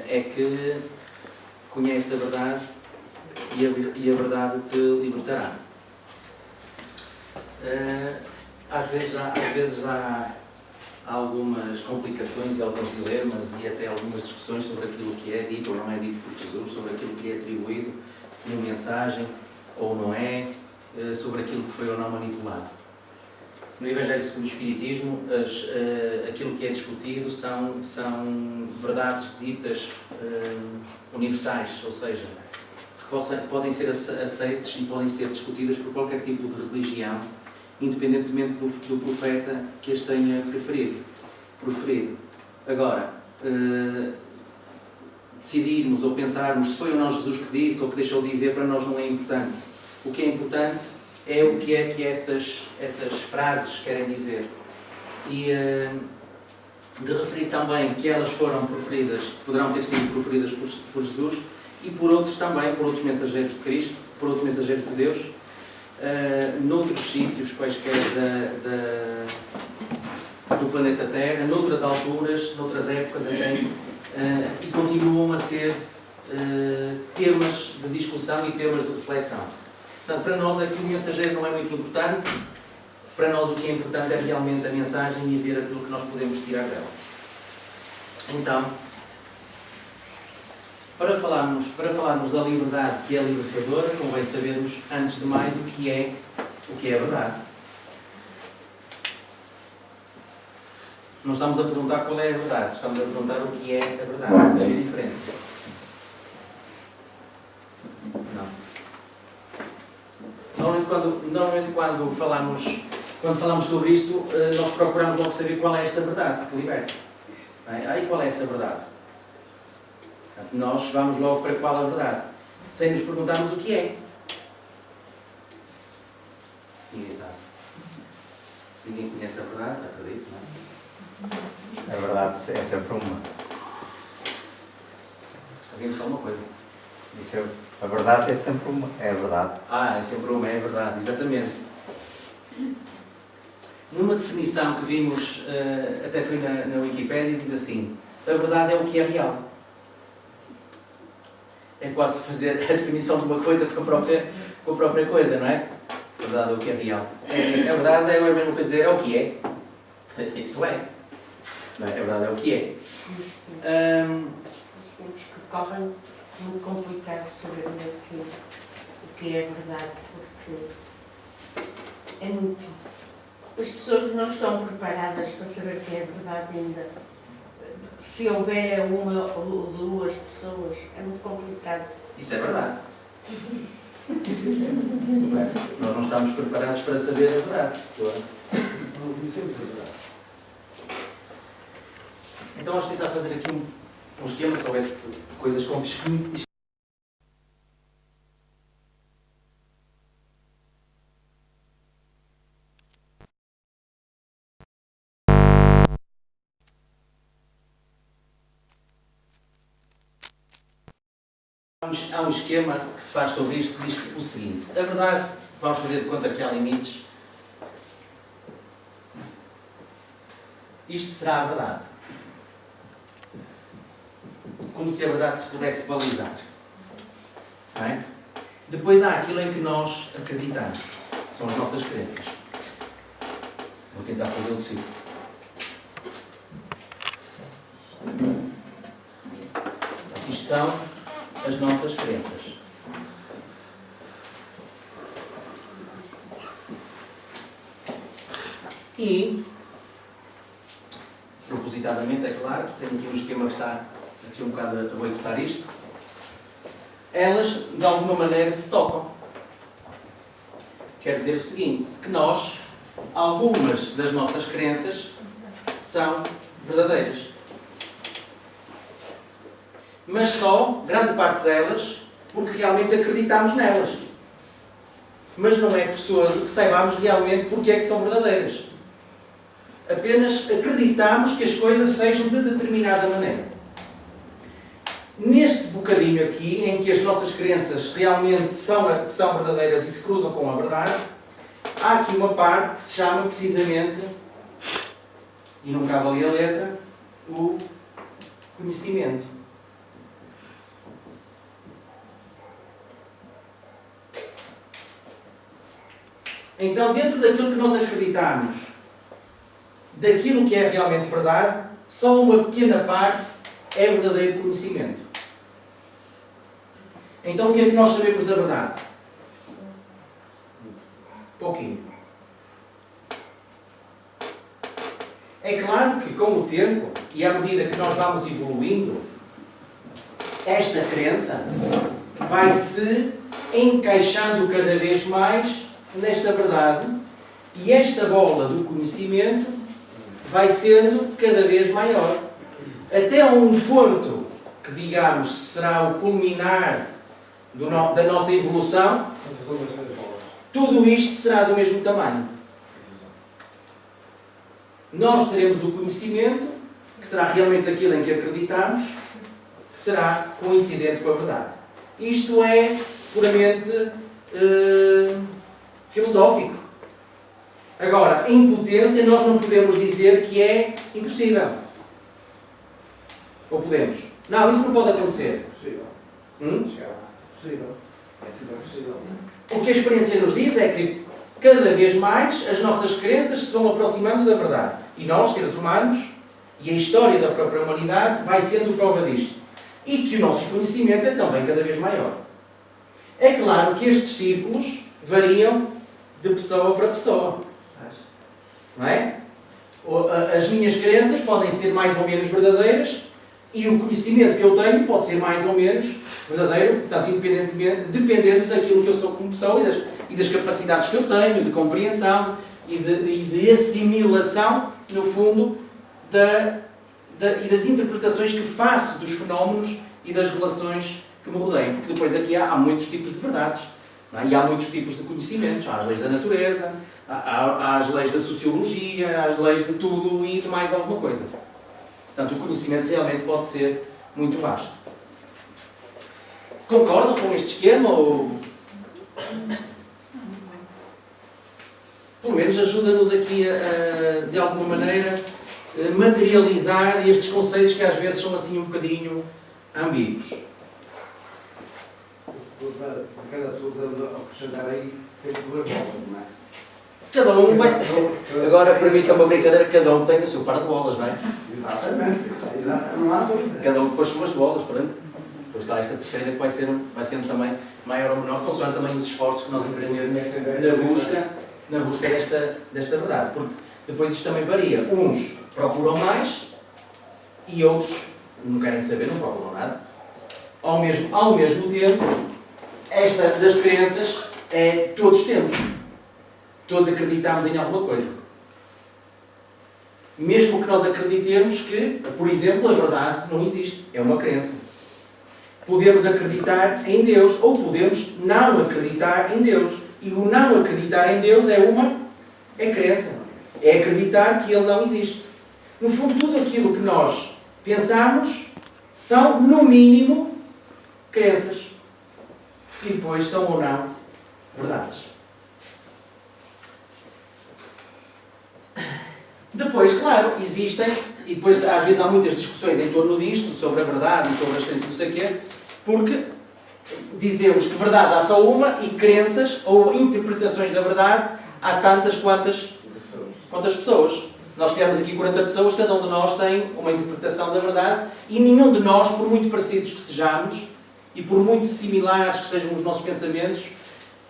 é que conhece a verdade e a verdade te libertará. Às vezes há algumas complicações e alguns dilemas e até algumas discussões sobre aquilo que é dito ou não é dito por Jesus, sobre aquilo que é atribuído como mensagem ou não é, sobre aquilo que foi ou não manipulado. No Evangelho segundo o Espiritismo, aquilo que é discutido são verdades ditas universais, ou seja, que podem ser aceites e podem ser discutidas por qualquer tipo de religião, independentemente do profeta que as tenha proferido. Agora, decidirmos ou pensarmos se foi ou não Jesus que disse ou que deixou de dizer, para nós não é importante. O que é importante é o que é que essas frases querem dizer. E de referir também que elas foram proferidas, poderão ter sido proferidas por Jesus e por outros também, por outros mensageiros de Cristo, por outros mensageiros de Deus, noutros sítios quaisquer do planeta Terra, noutras alturas, noutras épocas até, e continuam a ser temas de discussão e temas de reflexão. Portanto, para nós aqui o mensageiro não é muito importante, para nós o que é importante é realmente a mensagem e ver aquilo que nós podemos tirar dela. Então, para falarmos da liberdade que é libertadora, convém sabermos, antes de mais, o que é a verdade. Não estamos a perguntar qual é a verdade, estamos a perguntar o que é a verdade. É diferente. Não. Normalmente quando falamos sobre isto, nós procuramos logo saber qual é esta verdade que liberta. Aí qual é essa verdade? Nós vamos logo para qual é a verdade, sem nos perguntarmos o que é. Ninguém sabe. Ninguém conhece a verdade, acredito, não é? A verdade é sempre uma. Alguém disse alguma coisa? A verdade é sempre uma. É a verdade. É sempre uma, é a verdade, exatamente. Numa definição que vimos, até foi na Wikipédia, diz assim: a verdade é o que é real. É quase fazer a definição de uma coisa com a própria coisa, não é? A verdade é o que é real. A verdade é a mesma coisa dizer, é o que é. Isso é. Não é? A verdade é o que é. Os tempos que correm, muito complicado saber o que é verdade, porque é muito. As pessoas não estão preparadas para saber o que é verdade ainda. Se houver uma ou duas pessoas, é muito complicado. Isso é verdade. Nós não estamos preparados para saber a verdade. Então vamos tentar fazer aqui um esquema, se houvesse coisas com pisquinhos. Há um esquema que se faz sobre isto que diz o seguinte: a verdade, vamos fazer de conta que há limites. Isto será a verdade. Como se a verdade se pudesse balizar. Não é? Depois há aquilo em que nós acreditamos. São as nossas crenças. Vou tentar fazer o possível. Isto são as nossas crenças. E, propositadamente, é claro, tenho aqui um esquema que está aqui um bocado a boicotar isto, elas, de alguma maneira, se tocam. Quer dizer o seguinte, que nós, algumas das nossas crenças, são verdadeiras. Mas só, grande parte delas, porque realmente acreditamos nelas. Mas não é forçoso que saibamos realmente porque é que são verdadeiras. Apenas acreditamos que as coisas sejam de determinada maneira. Neste bocadinho aqui, em que as nossas crenças realmente são verdadeiras e se cruzam com a verdade, há aqui uma parte que se chama precisamente, e não cabe ali a letra, o conhecimento. Então, dentro daquilo que nós acreditamos, daquilo que é realmente verdade, só uma pequena parte é verdadeiro conhecimento. Então, o que é que nós sabemos da verdade? Pouquinho. É claro que com o tempo, e à medida que nós vamos evoluindo, esta crença vai se encaixando cada vez mais nesta verdade, e esta bola do conhecimento vai sendo cada vez maior. Até a um ponto que, digamos, será o culminar da nossa evolução, tudo isto será do mesmo tamanho. Nós teremos o conhecimento, que será realmente aquilo em que acreditamos, que será coincidente com a verdade. Isto é puramente filosófico. Agora, em potência, nós não podemos dizer que é impossível. Ou podemos? Não, isso não pode acontecer. O que a experiência nos diz é que cada vez mais as nossas crenças se vão aproximando da verdade. E nós, seres humanos, e a história da própria humanidade vai sendo prova disto. E que o nosso conhecimento é também cada vez maior. É claro que estes círculos variam de pessoa para pessoa. Não é? As minhas crenças podem ser mais ou menos verdadeiras e o conhecimento que eu tenho pode ser mais ou menos verdadeiro, portanto, dependendo daquilo que eu sou como pessoa e das capacidades que eu tenho, de compreensão e de assimilação, no fundo, e das interpretações que faço dos fenómenos e das relações que me rodeiam. Porque depois aqui há muitos tipos de verdades, não é? E há muitos tipos de conhecimentos. Há as leis da natureza, há as leis da sociologia, há as leis de tudo e de mais alguma coisa. Portanto, o conhecimento realmente pode ser muito vasto. Concordam com este esquema? Ou pelo menos ajuda-nos aqui a, de alguma maneira, materializar estes conceitos que às vezes são assim um bocadinho ambíguos. Cada pessoa deve acrescentar aí tem que ver bolas, não é? Cada um vai. Agora, para mim, é uma brincadeira, cada um tem o seu par de bolas, não é? Exatamente. Não há dúvida. Cada um com as suas bolas, pronto. Depois está esta terceira que vai sendo também maior ou menor, consoante também os esforços que nós empreendemos na busca desta verdade. Porque depois isto também varia. Uns procuram mais e outros não querem saber, não procuram nada. Ao mesmo tempo, esta das crenças todos temos. Todos acreditamos em alguma coisa. Mesmo que nós acreditemos que, por exemplo, a verdade não existe. É uma crença. Podemos acreditar em Deus ou podemos não acreditar em Deus. E o não acreditar em Deus é crença. É acreditar que Ele não existe. No fundo, tudo aquilo que nós pensamos são, no mínimo, crenças. E depois são ou não verdades. Depois, claro, existem, e depois às vezes há muitas discussões em torno disto, sobre a verdade e sobre as crenças, não sei o quê, porque dizemos que verdade há só uma e crenças ou interpretações da verdade há tantas quantas pessoas. Nós temos aqui 40 pessoas, cada um de nós tem uma interpretação da verdade e nenhum de nós, por muito parecidos que sejamos e por muito similares que sejam os nossos pensamentos,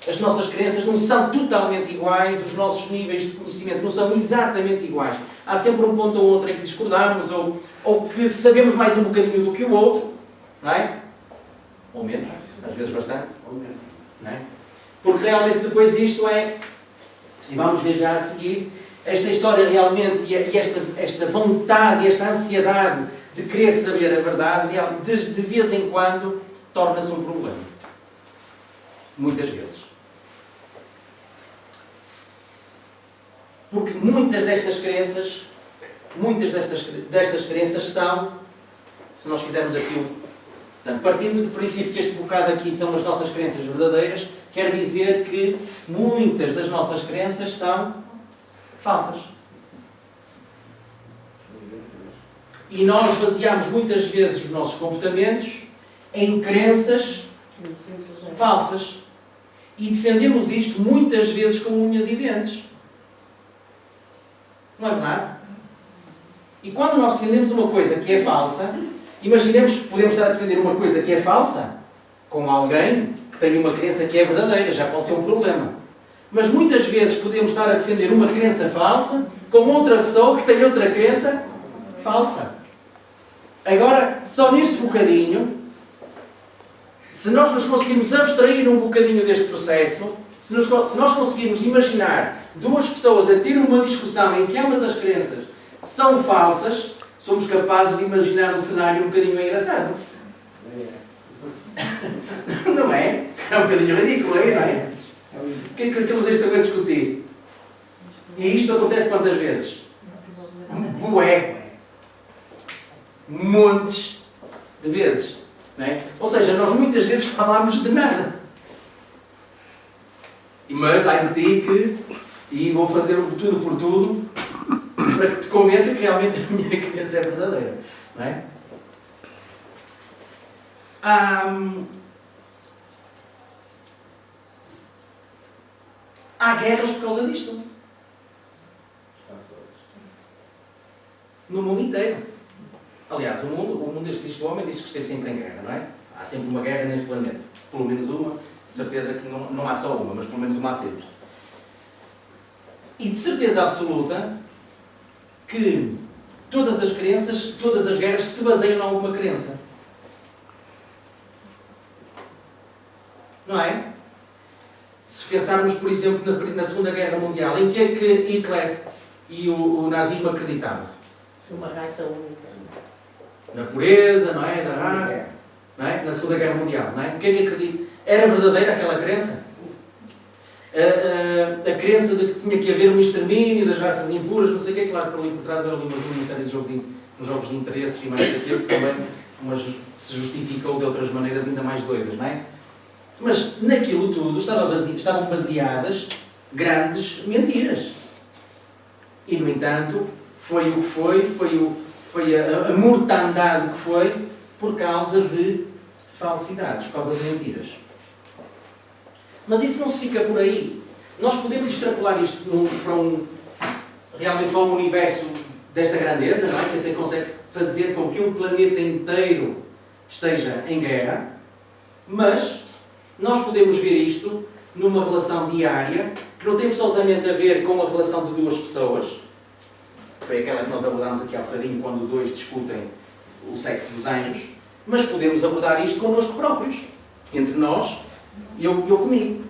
as nossas crenças não são totalmente iguais, os nossos níveis de conhecimento não são exatamente iguais. Há sempre um ponto ou outro em que discordamos ou que sabemos mais um bocadinho do que o outro, não é? Ou menos, às vezes bastante. Ou menos. Não é? Porque realmente depois isto é, e vamos ver já a seguir, esta história realmente e esta vontade, esta ansiedade de querer saber a verdade, de vez em quando, torna-se um problema. Muitas vezes. Porque muitas destas crenças são, se nós fizermos aqui portanto, partindo do princípio que este bocado aqui são as nossas crenças verdadeiras, quer dizer que muitas das nossas crenças são falsas. E nós baseamos muitas vezes os nossos comportamentos em crenças falsas. E defendemos isto muitas vezes com unhas e dentes. Não é verdade? E quando nós defendemos uma coisa que é falsa, imaginemos que podemos estar a defender uma coisa que é falsa com alguém que tem uma crença que é verdadeira, já pode ser um problema. Mas muitas vezes podemos estar a defender uma crença falsa com outra pessoa que tem outra crença falsa. Agora, só neste bocadinho, se nós nos conseguirmos abstrair um bocadinho deste processo, se nós conseguirmos imaginar duas pessoas a ter uma discussão em que ambas as crenças são falsas, somos capazes de imaginar um cenário um bocadinho engraçado. Não é? É um bocadinho ridículo, não é? O que é que eles estão a discutir? E isto acontece quantas vezes? Bué. Montes de vezes. Não é? Ou seja, nós muitas vezes falamos de nada. Mas ai de ti que... E vou fazer tudo por tudo para que te convença que realmente a minha crença é verdadeira. Não é? Há guerras por causa disto. No mundo inteiro. Aliás, o mundo existe, o homem diz que esteve sempre em guerra, não é? Há sempre uma guerra neste planeta. Pelo menos uma. De certeza que não há só uma, mas pelo menos uma há sempre. E de certeza absoluta que todas as crenças, todas as guerras se baseiam em alguma crença. Não é? Se pensarmos, por exemplo, na Segunda Guerra Mundial, em que é que Hitler e o nazismo acreditavam? Uma raça única. Na pureza, não é? Da raça. Não é? Na Segunda Guerra Mundial, não é? O que é que acredita? Era verdadeira aquela crença? A crença de que tinha que haver um extermínio das raças impuras, não sei o que, claro, por ali por trás era ali uma série de jogos de interesses e mais daquilo que também se justificou de outras maneiras ainda mais doidas, não é? Mas naquilo tudo estavam baseadas grandes mentiras. E, no entanto, foi o que foi a mortandade que foi por causa de falsidades, por causa de mentiras. Mas isso não se fica por aí. Nós podemos extrapolar isto realmente para um universo desta grandeza, não é? Que até consegue fazer com que um planeta inteiro esteja em guerra, mas nós podemos ver isto numa relação diária que não tem forçosamente a ver com a relação de duas pessoas. Foi aquela que nós abordámos aqui há bocadinho quando dois discutem o sexo dos anjos, mas podemos abordar isto connosco próprios, entre nós e eu comigo.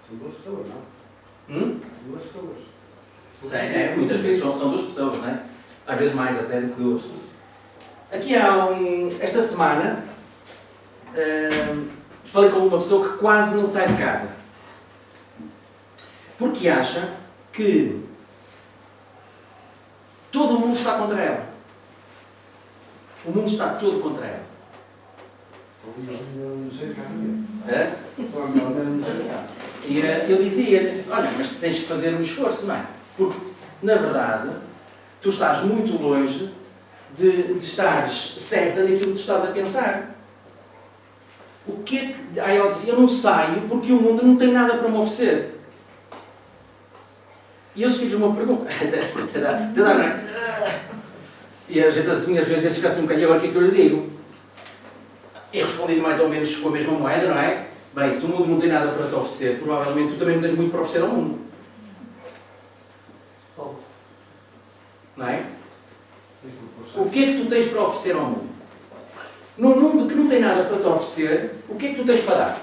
São duas pessoas, não? São duas pessoas. Sim, muitas vezes são duas pessoas, não é? Às vezes mais até do que duas. Aqui esta semana, falei com uma pessoa que quase não sai de casa. Porque acha que todo o mundo está contra ela. O mundo está todo contra ela. Não sei se cá mesmo. É? Não sei se cá. E eu dizia-lhe, olha, mas tens que fazer um esforço, não é? Porque, na verdade, tu estás muito longe de estares certa naquilo que tu estás a pensar. O que é que... Aí ela dizia, eu não saio porque o mundo não tem nada para me oferecer. E eu fiz uma pergunta. E a gente assim, às vezes fica assim um bocadinho, agora o que é que eu lhe digo? Eu respondi mais ou menos com a mesma moeda, não é? Bem, se o mundo não tem nada para te oferecer, provavelmente tu também não tens muito para oferecer ao mundo. Não é? O que é que tu tens para oferecer ao mundo? Num mundo que não tem nada para te oferecer, o que é que tu tens para dar?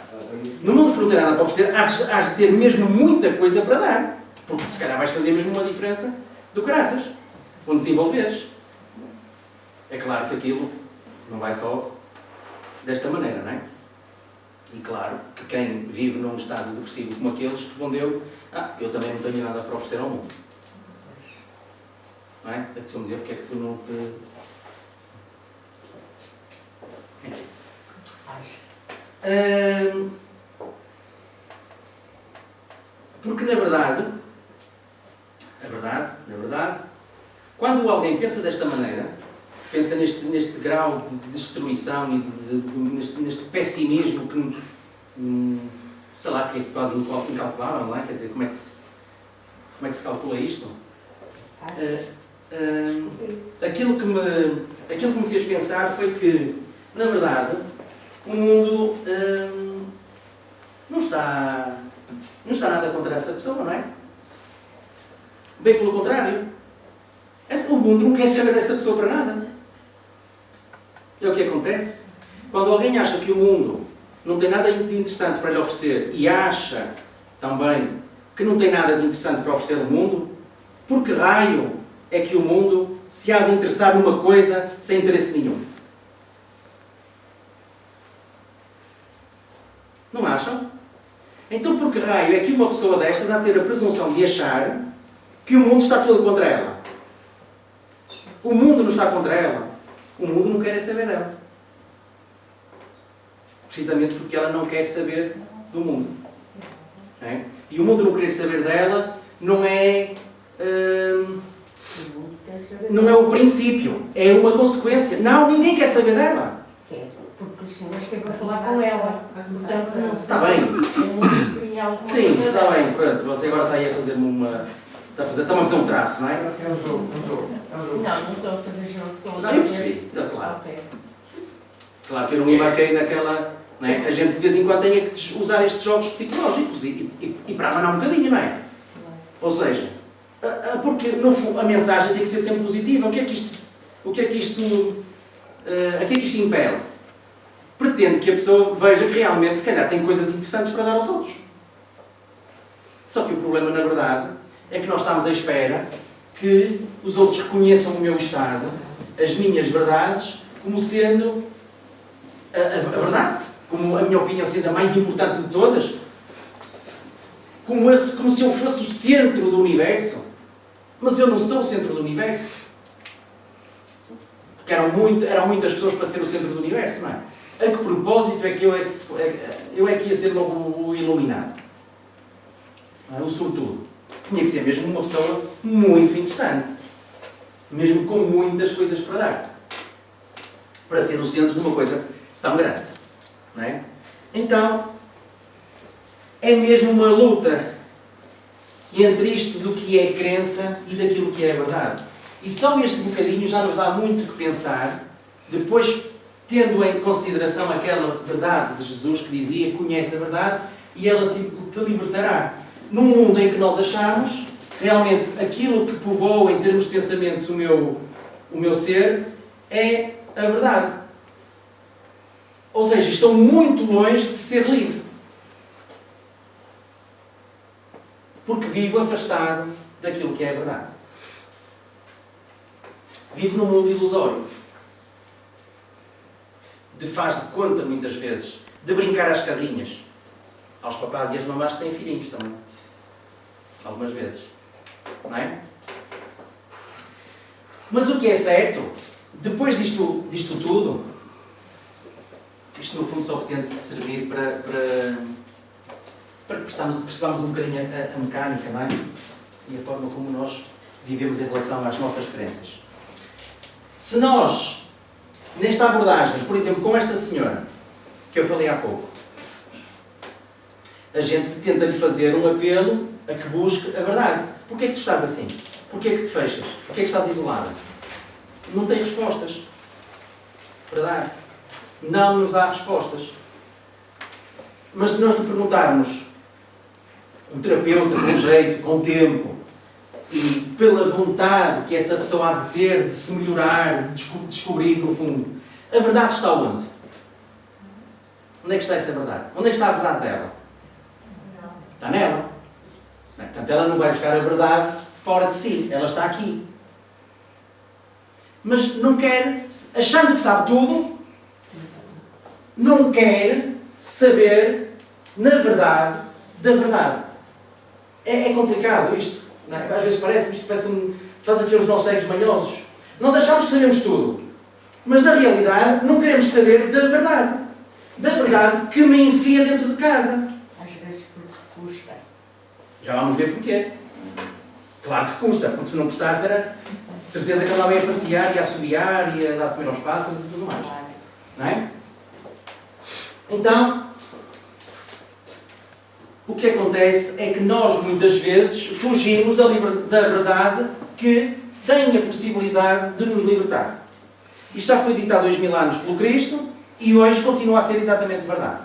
No mundo que não tem nada para oferecer, has de ter mesmo muita coisa para dar. Porque se calhar vais fazer mesmo uma diferença do caraças, onde te envolveres. É claro que aquilo não vai só desta maneira, não é? E claro que quem vive num estado depressivo como aqueles respondeu, eu também não tenho nada para oferecer ao mundo. Não é? Apeteceu-me dizer porque é que tu não te... Porque na verdade, quando alguém pensa desta maneira, pensa neste grau de destruição e neste pessimismo que, sei lá, que é quase incalculável, não é? Quer dizer, como é que se calcula isto? Aquilo que me fez pensar foi que, na verdade, o mundo não está nada contra essa pessoa, não é? Bem pelo contrário. O mundo não quer saber dessa pessoa para nada. É o que acontece. Quando alguém acha que o mundo não tem nada de interessante para lhe oferecer e acha também que não tem nada de interessante para oferecer ao mundo, por que raio é que o mundo se há de interessar numa coisa sem interesse nenhum? Não acham? Então por que raio é que uma pessoa destas há de ter a presunção de achar que o mundo está todo contra ela? O mundo não está contra ela. O mundo não quer saber dela. Precisamente porque ela não quer saber do mundo. É? E o mundo não querer saber dela não é o princípio, é uma consequência. Não, ninguém quer saber dela. Porque senhor esteve para falar com ela. Portanto, não. Está bem. O mundo queria alguma Sim, coisa está dela. bem. Pronto, você agora está aí a fazer-me uma... Está a fazer um traço, não é? É um jogo. Não estou a fazer junto. Não, eu percebi. Claro. Ok. Claro que eu não me embarquei naquela... Não é? A gente de vez em quando tem que usar estes jogos psicológicos e para abanar um bocadinho, não é? Ou seja, porque no fundo, a mensagem tem que ser sempre positiva. O que é que isto impele? Pretende que a pessoa veja que realmente, se calhar, tem coisas interessantes para dar aos outros. Só que o problema, na verdade, é que nós estamos à espera que os outros reconheçam o meu estado, as minhas verdades, como sendo a verdade, como a minha opinião sendo a mais importante de todas, como se eu fosse o centro do universo. Mas eu não sou o centro do universo. Porque eram muitas pessoas para ser o centro do universo, não é? A que propósito é que eu é que ia ser logo o iluminado? Não é? O sortudo. Tinha que ser mesmo uma pessoa muito interessante. Mesmo com muitas coisas para dar. Para ser o centro de uma coisa tão grande. Não é? Então, é mesmo uma luta entre isto do que é crença e daquilo que é verdade. E só este bocadinho já nos dá muito que pensar, depois tendo em consideração aquela verdade de Jesus que dizia: conhece a verdade e ela te libertará. Num mundo em que nós achamos realmente aquilo que povoa em termos de pensamentos o meu ser é a verdade. Ou seja, estou muito longe de ser livre. Porque vivo afastado daquilo que é a verdade. Vivo num mundo ilusório. De faz de conta, muitas vezes, de brincar às casinhas. Aos papás e às mamás que têm filhinhos também. Algumas vezes. Não é? Mas o que é certo, depois disto tudo, isto no fundo só pretende servir para percebermos um bocadinho a mecânica, não é? E a forma como nós vivemos em relação às nossas crenças. Se nós, nesta abordagem, por exemplo, com esta senhora, que eu falei há pouco, a gente tenta-lhe fazer um apelo a que busque a verdade. Porquê é que tu estás assim? Porquê é que te fechas? Porquê é que estás isolada? Não tem respostas para dar. Não nos dá respostas. Mas se nós lhe perguntarmos, um terapeuta com jeito, com tempo, e pela vontade que essa pessoa há de ter de se melhorar, de descobrir no fundo, a verdade está onde? Onde é que está essa verdade? Onde é que está a verdade dela? Está nela. Portanto, ela não vai buscar a verdade fora de si. Ela está aqui. Mas não quer, achando que sabe tudo, não quer saber, na verdade, da verdade. É complicado isto. Não é? Às vezes faz aqui os nossos egos manhosos. Nós achamos que sabemos tudo. Mas, na realidade, não queremos saber da verdade. Da verdade que me enfia dentro de casa. Às vezes porque custa. Já vamos ver porquê. Claro que custa, porque se não custasse era De certeza que andava a passear e a assobiar e a dar de comer aos pássaros e tudo mais. Não é? Então, o que acontece é que nós muitas vezes fugimos da verdade que tem a possibilidade de nos libertar. Isto já foi dito há 2000 anos pelo Cristo e hoje continua a ser exatamente verdade.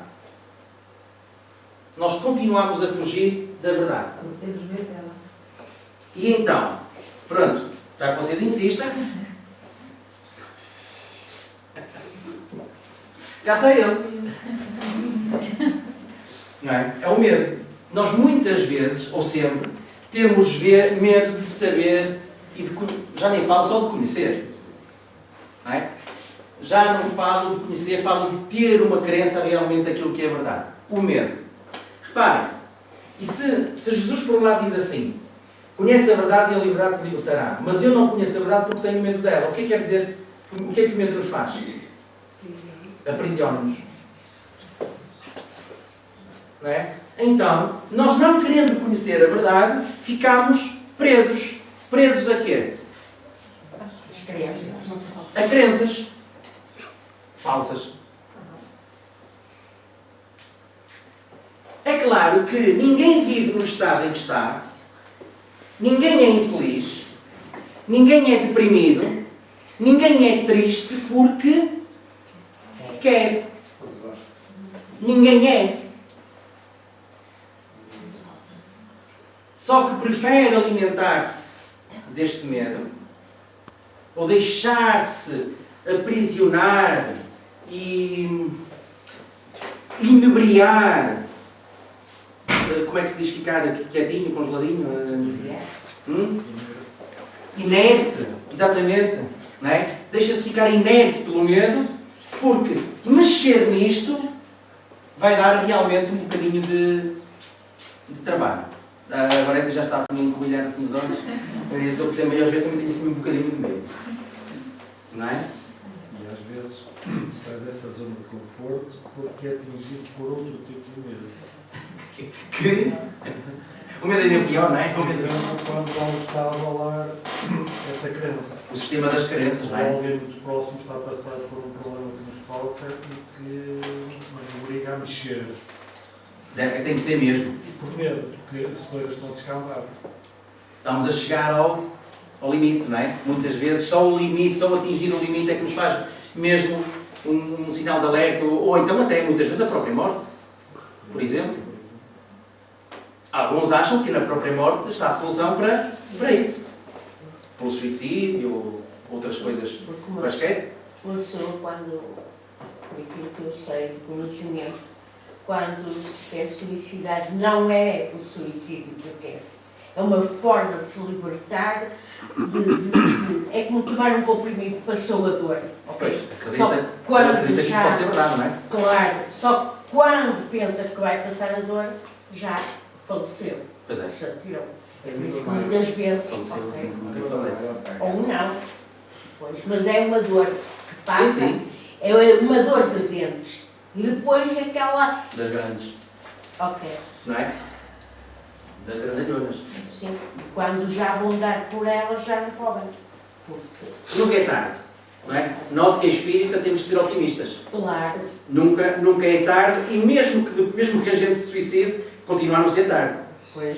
Nós continuamos a fugir da verdade. E então, pronto, já que vocês insistem, já está ele. Não é? É o medo. Nós muitas vezes, ou sempre, temos medo de saber e de já nem falo só de conhecer. Não é? Já não falo de conhecer, falo de ter uma crença realmente daquilo que é verdade. O medo. Reparem, e se Jesus por um lado diz assim, conhece a verdade e a liberdade te libertará, mas eu não conheço a verdade porque tenho medo dela, o que quer dizer? O que é que o medo nos faz? Aprisiona-nos. Não é? Então, nós não querendo conhecer a verdade, ficamos presos. Presos a quê? A crenças falsas. É claro que ninguém vive no estado em que está, ninguém é infeliz, ninguém é deprimido, ninguém é triste porque quer. Ninguém é. Só que prefere alimentar-se deste medo, ou deixar-se aprisionar e inebriar. Como é que se diz ficar quietinho, congeladinho? Inerte, exatamente. Não é? Deixa-se ficar inerte pelo medo, porque mexer nisto vai dar realmente um bocadinho de trabalho. A Vareta já está assim a encovilhar assim os olhos. Eu estou a perceber, mas às vezes também tenho assim um bocadinho de medo. Não é? E às vezes sai dessa zona de conforto porque é atingido por outro tipo de medo. Que? O medo ainda é pior, não é? Por exemplo, quando vamos estar a abalar essa crença. O sistema das crenças, não Ou é? alguém muito próximo está a passar por um problema que nos toca e que nos obriga a mexer. Tem que ser mesmo. Por medo, porque as coisas estão a descambar. Estamos a chegar ao limite, não é? Muitas vezes só o limite, só atingir o limite é que nos faz mesmo um sinal de alerta, ou então até muitas vezes a própria morte, por exemplo. Alguns acham que na própria morte está a solução para isso. Pelo suicídio ou outras coisas. Mas quer? Uma pessoa, quando, por aquilo que eu sei de conhecimento, quando se quer suicidar, não é o suicídio que quer. É uma forma de se libertar, é como tomar um comprimido para a dor. Pois, Só acredita que isso pode ser verdade, não é? Claro, só quando pensa que vai passar a dor, já faleceu. Pois é. Se atirou. É por isso que muitas vezes. Faleceu assim como que falece. Ou não. Pois, mas é uma dor que passa. Sim, sim. É uma dor de dentes. E depois aquela. Das grandes, Ok. não é? Das grandalhonas. Sim. E quando já vão dar por elas, já não podem. Porque. Nunca é tarde, não é? Note que em espírita temos de ser otimistas. Claro. Nunca é tarde e mesmo que a gente se suicide, continua a não ser tarde. Pois.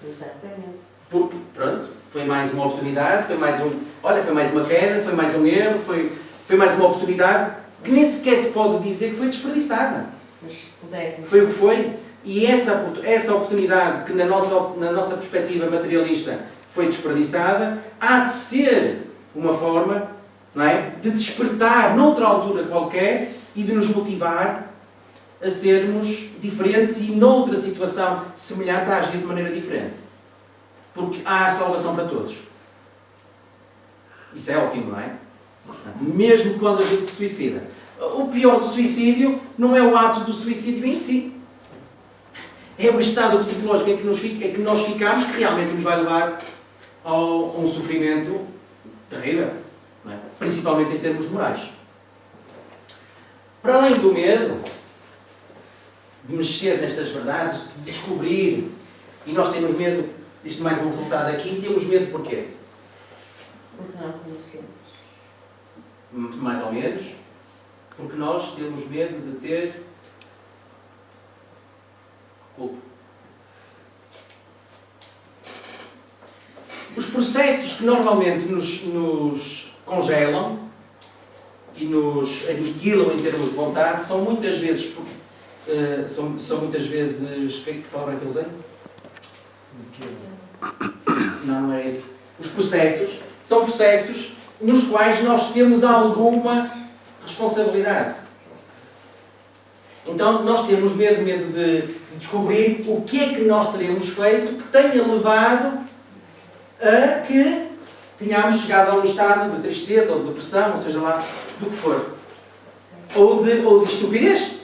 Exatamente. Porque, pronto, foi mais uma oportunidade, foi mais uma queda, foi mais um erro, foi mais uma oportunidade que nem sequer se pode dizer que foi desperdiçada. Mas se puder. Foi o que foi. E essa oportunidade que na nossa perspectiva materialista foi desperdiçada, há de ser uma forma, não é, de despertar noutra altura qualquer e de nos motivar a sermos diferentes e noutra situação semelhante a agir de maneira diferente. Porque há salvação para todos. Isso é ótimo, não é? Mesmo quando a gente se suicida. O pior do suicídio não é o ato do suicídio em si. É o estado psicológico em que nós ficamos que realmente nos vai levar a um sofrimento terrível. Não é? Principalmente em termos morais. Para além do medo de mexer nestas verdades, de descobrir, e nós temos medo, isto mais um resultado aqui, temos medo porquê? Porque não conhecemos. Mais ou menos, porque nós temos medo de ter culpa. Os processos que normalmente nos congelam e nos aniquilam em termos de vontade são muitas vezes são muitas vezes que palavra é que eu usei? Não é isso. Os processos são processos nos quais nós temos alguma responsabilidade. Então nós temos medo de descobrir o que é que nós teremos feito que tenha levado a que tenhamos chegado a um estado de tristeza ou de depressão, ou seja lá, do que for. Ou de estupidez.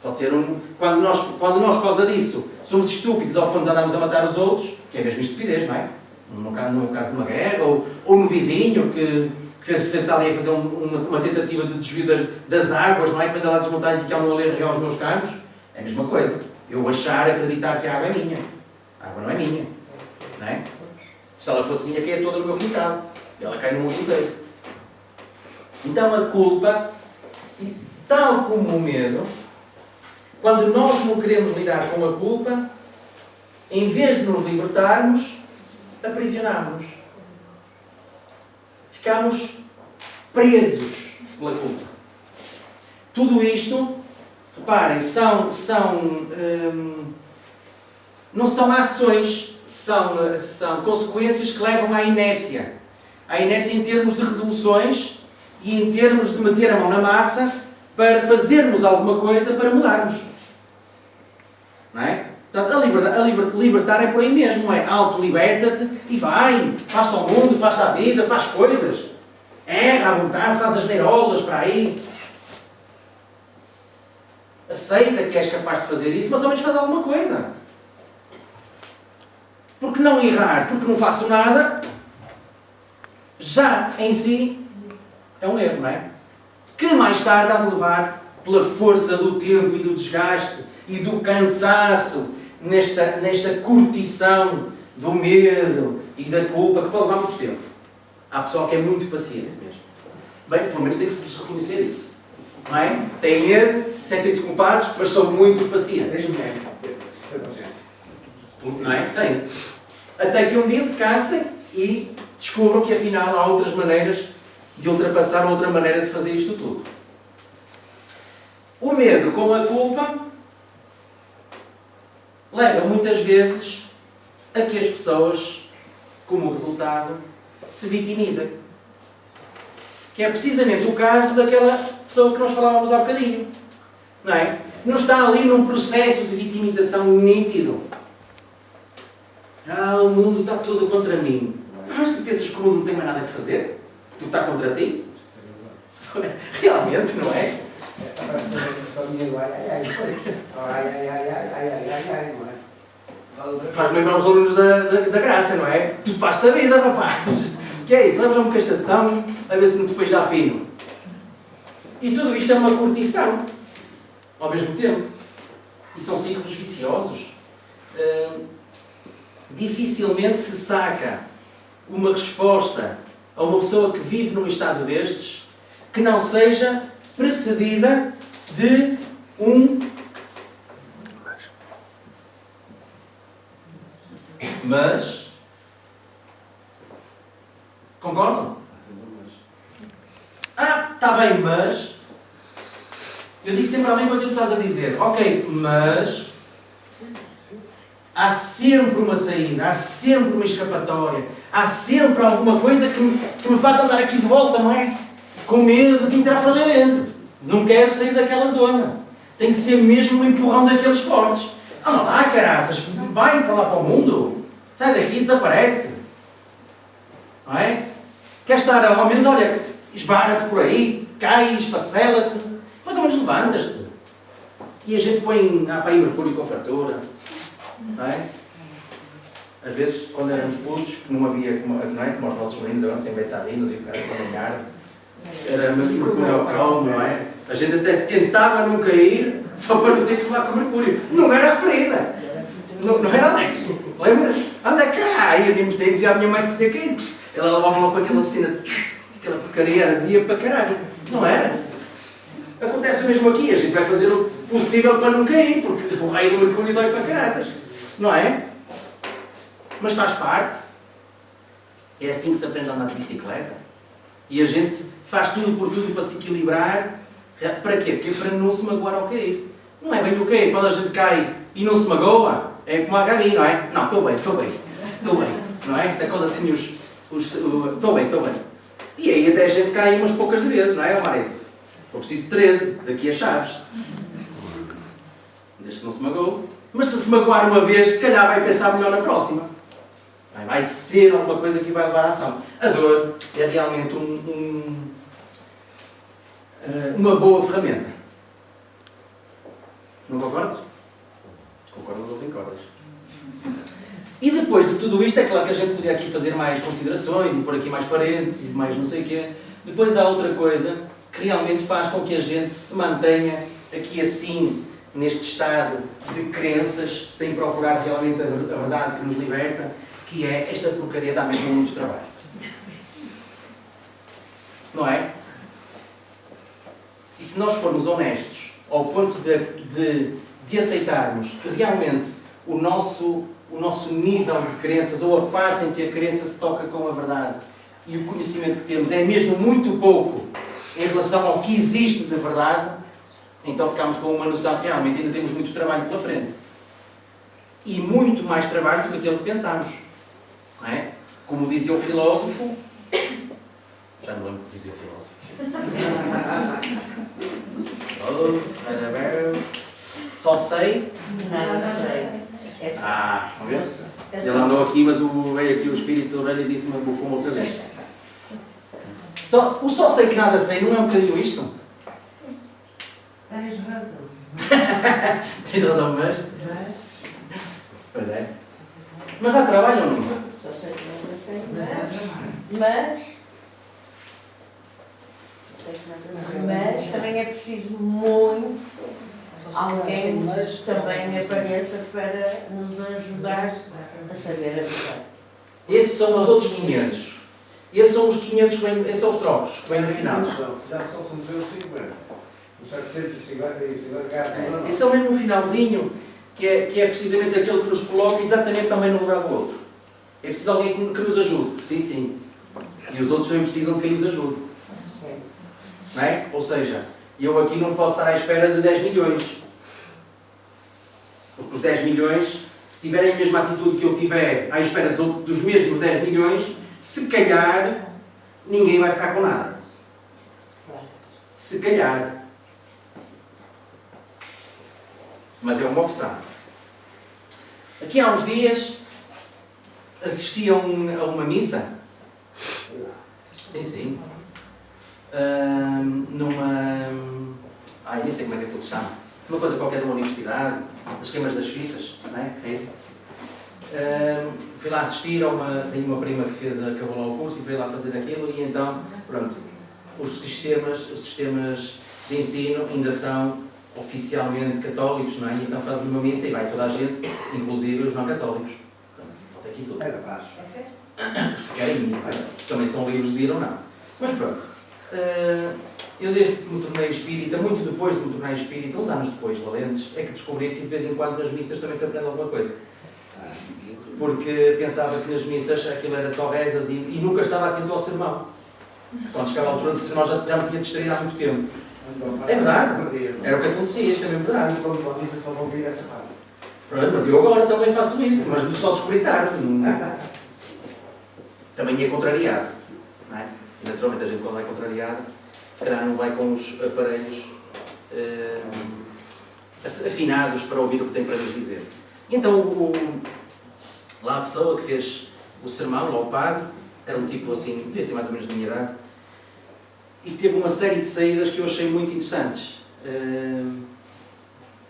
Pode ser quando nós, por causa disso, somos estúpidos ao ponto de andarmos a matar os outros, que é mesmo estupidez, não é? No caso de uma guerra, ou no vizinho que está ali a fazer uma tentativa de desvio das águas, não é? Que anda lá das montanhas e que andam ali a regar os meus campos. É a mesma coisa. Eu acreditar que a água é minha. A água não é minha. Não é? Se ela fosse minha, caia toda no meu quintal. E ela cai no mundo inteiro. Então a culpa, tal como o medo, quando nós não queremos lidar com a culpa, em vez de nos libertarmos, aprisionamos-nos. Ficamos presos pela culpa. Tudo isto, reparem, não são ações, são consequências que levam à inércia. À inércia em termos de resoluções e em termos de meter a mão na massa para fazermos alguma coisa para mudarmos. Não é? Portanto, libertar é por aí mesmo, não é? Auto-liberta-te e vai, faz-te ao mundo, faz-te à vida, faz coisas. Erra à vontade, faz as neirolas para aí. Aceita que és capaz de fazer isso, mas ao menos faz alguma coisa. Porque não errar, porque não faço nada, já em si é um erro, não é? Que mais tarde há de levar pela força do tempo e do desgaste e do cansaço nesta curtição do medo e da culpa, que pode levar muito tempo. Há pessoal que é muito paciente mesmo. Bem, pelo menos tem que se reconhecer isso. Não é? Têm medo, sentem-se culpados, mas são muito pacientes. Não é? Tem. Até que um dia se cansem e descubram que afinal há outras maneiras de ultrapassar outra maneira de fazer isto tudo. O medo com a culpa leva muitas vezes a que as pessoas, como resultado, se vitimizem. Que é precisamente o caso daquela pessoa que nós falávamos há bocadinho. Não é? Não está ali num processo de vitimização nítido. O mundo está todo contra mim. Mas tu pensas que o mundo não tem mais nada que fazer? Tu está contra ti? Realmente, não é? Faz-me lembrar os alunos da graça, não é? Tu fazes-te a vida, rapaz. Que é isso? Levas a uma cachação a ver se não te pões já fino. E tudo isto é uma curtição. Ao mesmo tempo. E são ciclos viciosos. Dificilmente se saca uma resposta a uma pessoa que vive num estado destes que não seja precedida de mas. Concordam? Está bem, mas. Eu digo sempre ao mesmo aquilo que estás a dizer. Ok, mas. Há sempre uma saída, há sempre uma escapatória, há sempre alguma coisa que me faz andar aqui de volta, não é? Com medo de entrar para lá dentro. Não quero sair daquela zona. Tem que ser mesmo um empurrão daqueles fortes. Anda lá, caraças, vai para lá para o mundo. Sai daqui, desaparece. Não é? Queres estar, ao menos, olha, esbarra-te por aí, cai, esfacela-te, depois ao menos levantas-te. E a gente põe para aí mercúrio com fartura. Não é? Às vezes, quando éramos putos, não havia, não é? Como os nossos meninos agora têm betadinos e o cara para ganhar, era mercúrio ao cromo, não é? A gente até tentava não cair só para não ter que levar com mercúrio. Não era a ferida, não era Alex. Lembras? Anda cá! Aí íamos ter que dizer à minha mãe que tinha caído. Ela levava lá com aquela cena, aquela porcaria, era dia para caralho. Não era? Acontece o mesmo aqui. A gente vai fazer o possível para não cair, porque o raio do mercúrio dói para caraças. Não é? Mas faz parte. É assim que se aprende a andar de bicicleta. E a gente faz tudo por tudo para se equilibrar. Para quê? Porque é para não se magoar ao cair. Não é bem o cair. Quando a gente cai e não se magoa, é como a Gabi, não é? Não, estou bem. Não é? Sacode assim estou bem. E aí até a gente cai umas poucas vezes, não é, Marisa? Eu preciso 13, daqui a chaves. Desde que não se magoou. Mas se magoar uma vez, se calhar vai pensar melhor na próxima. Vai ser alguma coisa que vai levar à ação. A dor é realmente uma boa ferramenta. Não concordas? Concordas ou sem cordas? E depois de tudo isto, é claro que a gente podia aqui fazer mais considerações e pôr aqui mais parênteses, mais não sei o quê. Depois há outra coisa que realmente faz com que a gente se mantenha aqui assim, neste estado de crenças, sem procurar realmente a verdade que nos liberta, que é esta porcaria dá mesmo muito trabalho. Não é? E se nós formos honestos, ao ponto de aceitarmos que realmente o nosso nível de crenças, ou a parte em que a crença se toca com a verdade, e o conhecimento que temos é mesmo muito pouco em relação ao que existe de verdade, então ficamos com uma noção que realmente ainda temos muito trabalho pela frente. E muito mais trabalho do que aquilo que pensamos. Não é? Como dizia o filósofo... Já não lembro o que dizia o filósofo. Só sei... Nada sei. Estão a ver? Ele andou aqui, mas veio aqui o espírito da orelha e disse-me que bufou outra vez. O só sei que nada sei não é um bocadinho isto? Tens razão. Tens razão, mas... Pois é. Mas dá trabalho ou não? Só sei que nada sei, mas também é preciso muito alguém que também apareça para nos ajudar a saber a verdade. Esses são os outros 500. Esses são os 500 que vêm, esses são os trocos que vêm no final. Já só são 250. Os 750 e 50 Esse é o mesmo finalzinho que é precisamente aquele que nos coloca exatamente também no lugar do outro. É preciso alguém que nos ajude. Sim. E os outros também precisam de quem os ajude. Não é? Ou seja, eu aqui não posso estar à espera de 10 milhões. Porque os 10 milhões, se tiverem a mesma atitude que eu tiver à espera dos mesmos 10 milhões, se calhar ninguém vai ficar com nada. Se calhar. Mas é uma opção. Aqui há uns dias assisti a uma missa. Sim. Nem sei como é que aquilo se chama. Uma coisa qualquer de uma universidade, as queimas das fitas, não é? É isso. Fui lá assistir tenho uma prima que acabou lá o curso e veio lá fazer aquilo e então, pronto, os sistemas de ensino ainda são oficialmente católicos, não é? E então fazem uma missa e vai toda a gente, inclusive os não católicos. Falta aqui tudo. É da praxe. Os que querem ir, também são livres de ir ou não. Mas pronto. Eu desde que me tornei espírita, muito depois de me tornar espírita, uns anos depois, valentes, é que descobri que de vez em quando nas missas também se aprende alguma coisa. Porque pensava que nas missas aquilo era só rezas e nunca estava atento ao sermão. Quando chegava a altura do sermão já me tinha distraído há muito tempo. É verdade. Era o que acontecia, isto é mesmo verdade. Quando uma missa só vão ouvir essa parte. Pronto, mas eu agora também faço isso, mas só descobri tarde. Também ia contrariado. Não é? E naturalmente a gente quando vai contrariado, se calhar não vai com os aparelhos afinados para ouvir o que tem para nos dizer. E então lá a pessoa que fez o sermão, lá o padre, era um tipo assim, devia ser mais ou menos da minha idade, e teve uma série de saídas que eu achei muito interessantes.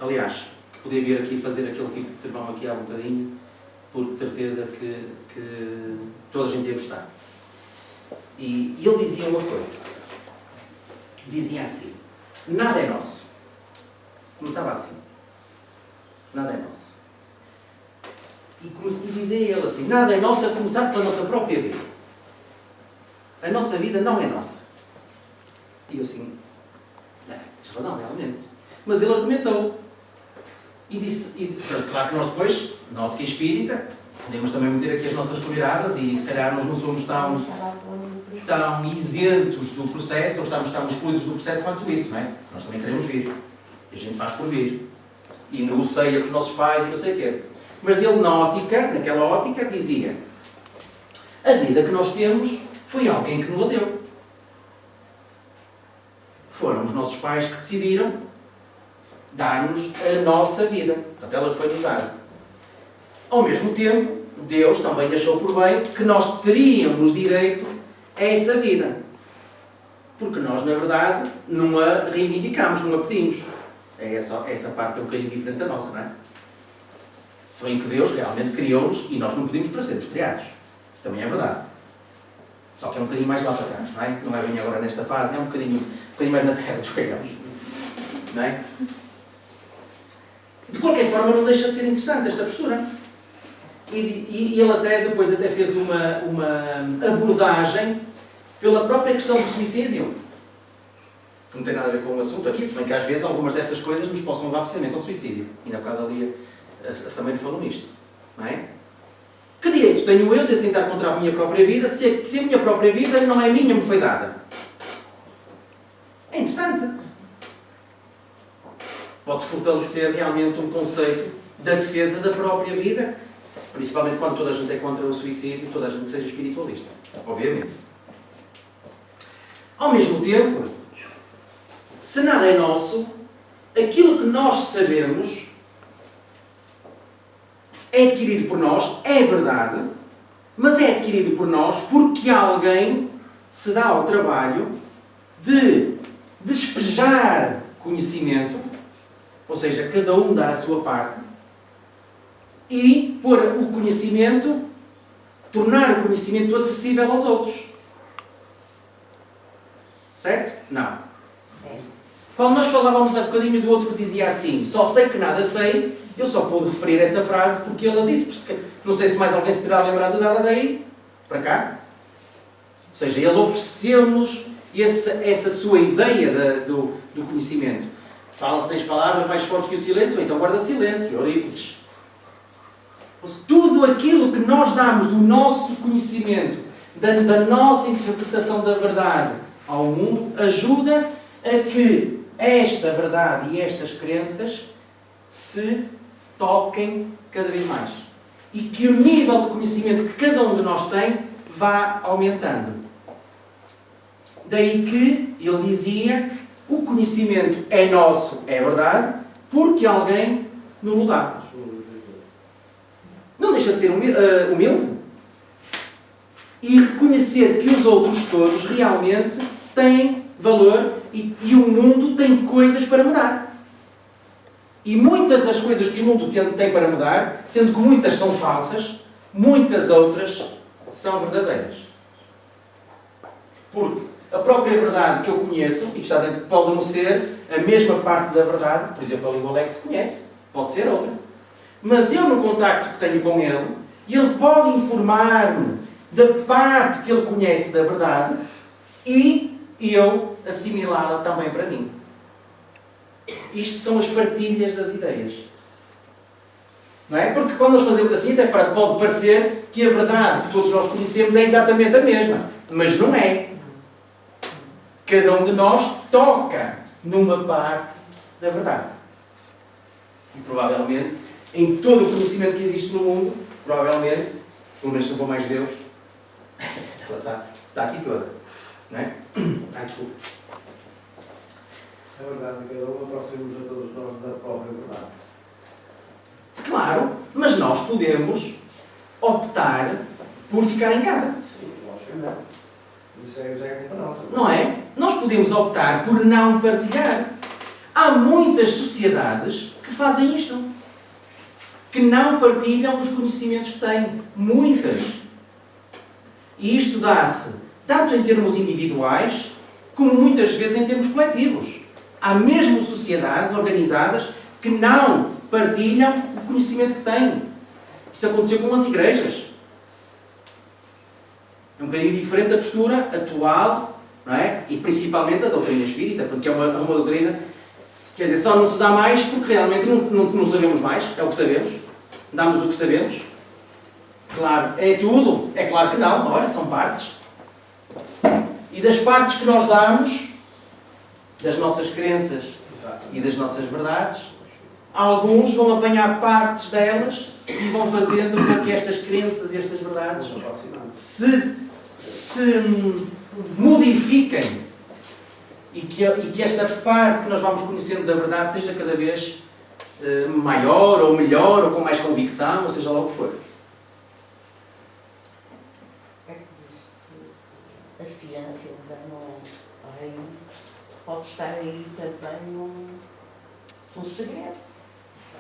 Aliás, que podia vir aqui fazer aquele tipo de sermão aqui há um bocadinho, porque de certeza que toda a gente ia gostar. E ele dizia uma coisa. Dizia assim: nada é nosso. Começava assim: nada é nosso. E dizia ele assim, nada é nosso a começar pela nossa própria vida. A nossa vida não é nossa. E eu assim, tens razão, realmente. Mas ele argumentou. E disse, claro que nós depois, na ótica espírita, podemos também meter aqui as nossas colheradas e se calhar nós não somos tão isentos do processo, ou estamos tão excluídos do processo quanto isso, não é? Nós também queremos vir. E a gente faz por vir. E negocia com os nossos pais e não sei o quê. Mas ele, naquela ótica, dizia: a vida que nós temos foi alguém que nos a deu. Foram os nossos pais que decidiram dar-nos a nossa vida. Portanto, ela foi-nos dada. Ao mesmo tempo, Deus também achou por bem que nós teríamos direito a essa vida. Porque nós, na verdade, não a reivindicamos, não a pedimos. Essa parte que é um bocadinho diferente da nossa, não é? Se bem que Deus realmente criou-nos e nós não pedimos para sermos criados. Isso também é verdade. Só que é um bocadinho mais lá para trás, não é? Não é bem agora nesta fase, é um bocadinho mais na terra dos cairões. Não é? De qualquer forma, não deixa de ser interessante esta postura. E ele depois fez uma abordagem pela própria questão do suicídio. Que não tem nada a ver com o assunto aqui, se bem que às vezes algumas destas coisas nos possam levar precisamente ao suicídio. Ainda há bocado ali a Sameiro falou nisto. Não é? Que direito tenho eu de tentar contra a minha própria vida se a minha própria vida não é minha, me foi dada? É interessante. Pode fortalecer realmente um conceito da defesa da própria vida, principalmente quando toda a gente é contra o suicídio, toda a gente seja espiritualista, obviamente. Ao mesmo tempo, se nada é nosso, aquilo que nós sabemos é adquirido por nós, é verdade, mas é adquirido por nós porque alguém se dá ao trabalho de despejar conhecimento, ou seja, cada um dar a sua parte, e pôr o conhecimento, tornar o conhecimento acessível aos outros. Certo? Não. Quando nós falávamos há bocadinho do outro que dizia assim, só sei que nada sei, eu só pude referir essa frase porque ele a disse. Não sei se mais alguém se terá lembrado dela daí, para cá. Ou seja, ele ofereceu-nos essa sua ideia do conhecimento. Fala-se das palavras mais fortes que o silêncio, então guarda silêncio, Eurípides. Tudo aquilo que nós damos do nosso conhecimento, da nossa interpretação da verdade ao mundo, ajuda a que esta verdade e estas crenças se toquem cada vez mais. E que o nível de conhecimento que cada um de nós tem vá aumentando. Daí que ele dizia, o conhecimento é nosso, é verdade, porque alguém nos o dá. Não deixa de ser humilde. E reconhecer que os outros todos realmente têm valor e o mundo tem coisas para mudar. E muitas das coisas que o mundo tem para mudar, sendo que muitas são falsas, muitas outras são verdadeiras. Porque a própria verdade que eu conheço, e que está dentro, pode não ser a mesma parte da verdade, por exemplo, a língua Alex conhece, pode ser outra. Mas eu, no contacto que tenho com ele pode informar-me da parte que ele conhece da verdade e eu assimilá-la também para mim. Isto são as partilhas das ideias. Não é? Porque quando nós fazemos assim, até pode parecer que a verdade que todos nós conhecemos é exatamente a mesma. Mas não é. Cada um de nós toca numa parte da verdade. E provavelmente, em todo o conhecimento que existe no mundo, provavelmente, pelo menos se não for mais Deus, ela está aqui toda. Não é? Desculpa. É verdade, cada um aproxima-nos a todos nós da própria verdade. Claro, mas nós podemos optar por ficar em casa. Sim, lógico. Isso já é para nós. Não é? Nós podemos optar por não partilhar. Há muitas sociedades que fazem isto. Que não partilham os conhecimentos que têm. Muitas. E isto dá-se tanto em termos individuais, como muitas vezes em termos coletivos. Há mesmo sociedades organizadas que não partilham o conhecimento que têm. Isso aconteceu com umas igrejas. É um bocadinho diferente da postura atual, não é? E principalmente a doutrina espírita, porque é uma doutrina, quer dizer, só não se dá mais porque realmente não sabemos mais, é o que sabemos. Damos o que sabemos. Claro, é tudo? É claro que não, olha, são partes. E das partes que nós damos, das nossas crenças e das nossas verdades, alguns vão apanhar partes delas e vão fazendo com que estas crenças e estas verdades se modifiquem e que esta parte que nós vamos conhecendo da verdade seja cada vez maior ou melhor ou com mais convicção, ou seja lá o que for. É que diz que a ciência ainda não pode estar aí também um segredo.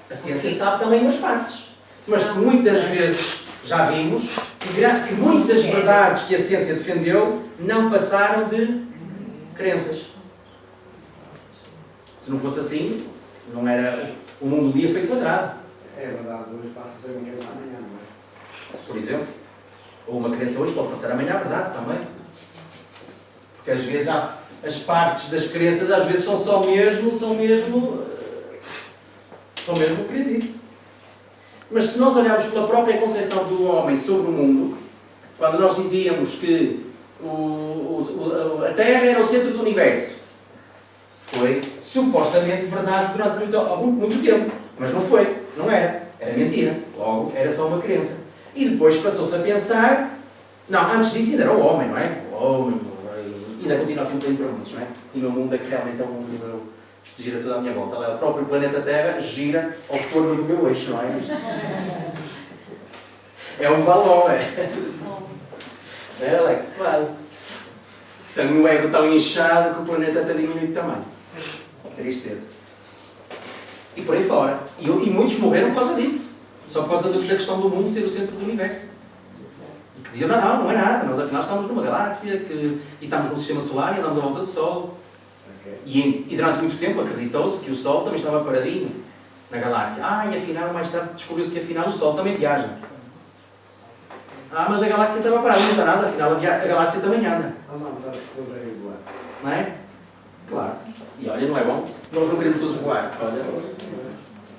A ciência sabe também umas partes, mas que muitas vezes já vimos que muitas verdades que a ciência defendeu não passaram de crenças. Se não fosse assim, não era o mundo ia feito quadrado. É verdade, hoje passa-se amanhã para amanhã, não é? Por exemplo. Ou uma crença hoje pode passar amanhã a verdade também. Porque às vezes as partes das crenças às vezes são mesmo crendice. Mas se nós olharmos pela própria concepção do homem sobre o mundo, quando nós dizíamos que a Terra era o centro do universo, foi supostamente verdade durante muito tempo. Mas não foi, não era. Era mentira. Logo, era só uma crença. E depois passou-se a pensar... Não, antes disso ainda era o homem, não é? O homem, ainda continua assim um bocadinho para muitos, não é? O meu mundo é que realmente é um mundo... Isto gira toda a minha volta. O próprio planeta Terra gira ao torno do meu eixo, não é? É um balão, é? É, Alex? Quase. Tenho um ego tão inchado que o planeta até diminui de tamanho. Tristeza. E por aí fora. E muitos morreram por causa disso. Só por causa da questão do mundo ser o centro do universo. E que diziam, não é nada. Nós afinal estamos numa galáxia e estamos no sistema solar e andamos à volta do Sol. E durante muito tempo acreditou-se que o Sol também estava paradinho na galáxia. E afinal, mais tarde descobriu-se que afinal o Sol também viaja. Mas a galáxia estava parada, não está nada, afinal a galáxia também anda. Não, está tudo aí igual. Não é? Claro. E olha, não é bom? Nós não queremos todos voar. Olha,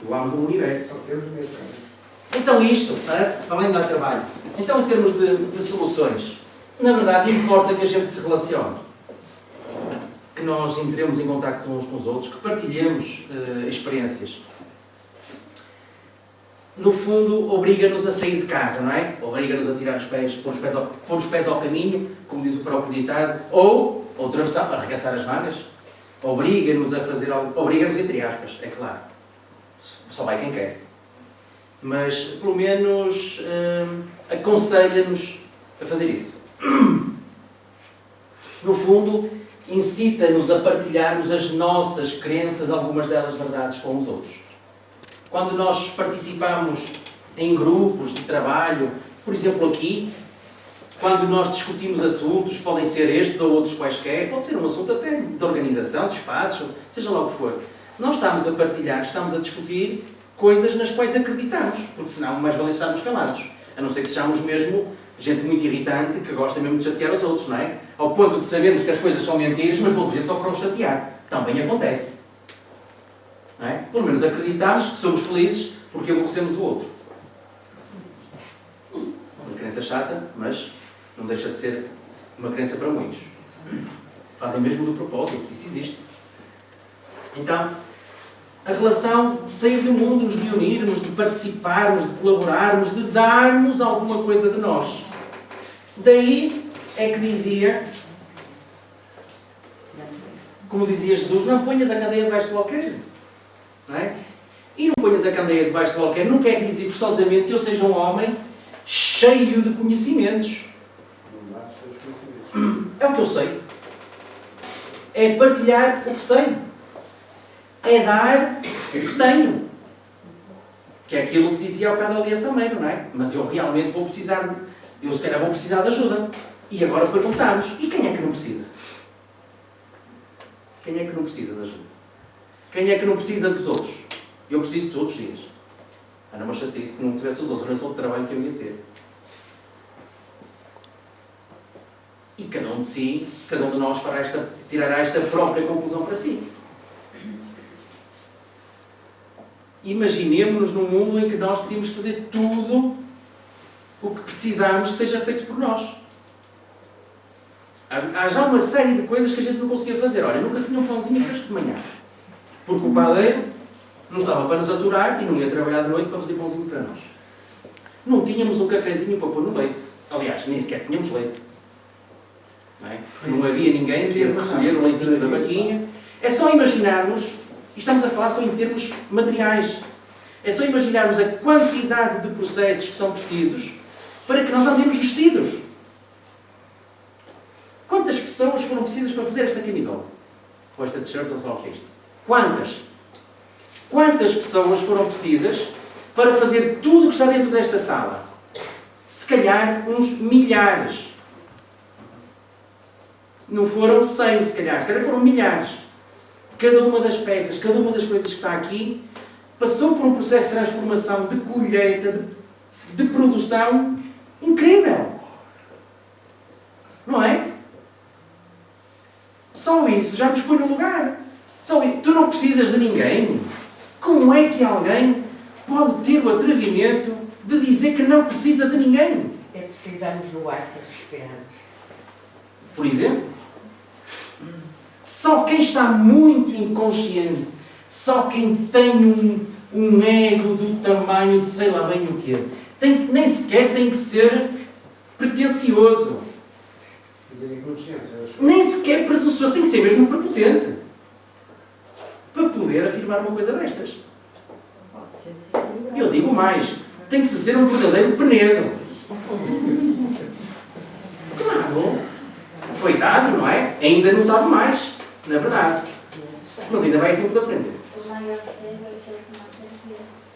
voamos no universo. Então isto, além de dar trabalho, então em termos de soluções, na verdade importa que a gente se relacione. Que nós entremos em contacto uns com os outros, que partilhemos experiências. No fundo, obriga-nos a sair de casa, não é? Obriga-nos a tirar os pés, pôr os pés ao caminho, como diz o próprio ditado, ou, outra versão, arregaçar as mangas. Obriga-nos a fazer algo, obriga-nos entre aspas, é claro. Só vai quem quer. Mas, pelo menos, aconselha-nos a fazer isso. No fundo, incita-nos a partilharmos as nossas crenças, algumas delas verdades, com os outros. Quando nós participamos em grupos de trabalho, por exemplo aqui, quando nós discutimos assuntos, podem ser estes ou outros quaisquer, pode ser um assunto até de organização, de espaços, seja lá o que for. Nós estamos a partilhar, estamos a discutir coisas nas quais acreditamos, porque senão mais vale estarmos calados. A não ser que sejamos mesmo gente muito irritante, que gosta mesmo de chatear os outros, não é? Ao ponto de sabermos que as coisas são mentiras, mas vou dizer só para os chatear. Também acontece. Não é? Pelo menos acreditamos que somos felizes porque aborrecemos o outro. Uma crença chata, mas não deixa de ser uma crença para muitos. Fazem mesmo do propósito, isso existe. Então, a relação de sair do mundo, nos reunirmos, de participarmos, de colaborarmos, de darmos alguma coisa de nós. Daí é que dizia, como dizia Jesus, não ponhas a candeia debaixo do alqueire. Não é? E não ponhas a candeia debaixo do alqueire não quer dizer forçosamente que eu seja um homem cheio de conhecimentos. É o que eu sei. É partilhar o que sei. É dar o que tenho. Que é aquilo que dizia ao bocado ali a Sameiro, não é? Mas eu realmente vou precisar, eu se calhar vou precisar de ajuda. E agora perguntamos, e quem é que não precisa? Quem é que não precisa de ajuda? Quem é que não precisa dos outros? Eu preciso todos os dias. Era uma chatice se não tivesse os outros, não só o trabalho que eu ia ter. E cada um de si, cada um de nós tirará esta própria conclusão para si. Imaginemos-nos num mundo em que nós teríamos que fazer tudo o que precisarmos que seja feito por nós. Há já uma série de coisas que a gente não conseguia fazer. Olha, nunca tinha um pãozinho fresco de manhã. Porque o padeiro não estava para nos aturar e não ia trabalhar de noite para fazer pãozinho para nós. Não tínhamos um cafezinho para pôr no leite. Aliás, nem sequer tínhamos leite. Não é? Porque não havia ninguém que ia recolher o leitinho da vaquinha. É só imaginarmos, e estamos a falar só em termos materiais, é só imaginarmos a quantidade de processos que são precisos para que nós andemos vestidos. Quantas pessoas foram precisas para fazer esta camisola? Ou esta t-shirt, ou só o que é isto? Quantas? Quantas pessoas foram precisas para fazer tudo o que está dentro desta sala? Se calhar uns milhares. Não foram 100, se calhar foram milhares. Cada uma das peças, cada uma das coisas que está aqui, passou por um processo de transformação, de colheita, de produção incrível. Não é? Só isso já nos põe no lugar. Tu não precisas de ninguém. Como é que alguém pode ter o atrevimento de dizer que não precisa de ninguém? É precisarmos do ar que respiramos. Por exemplo, só quem está muito inconsciente, só quem tem um ego do tamanho de sei lá bem o quê, nem sequer tem que ser pretencioso. Nem sequer presunçoso, tem que ser mesmo prepotente para poder afirmar uma coisa destas. Eu digo mais, tem que ser um verdadeiro penedo. Claro, coitado, não é? Ainda não sabe mais, na verdade. Mas ainda vai ter tempo de aprender.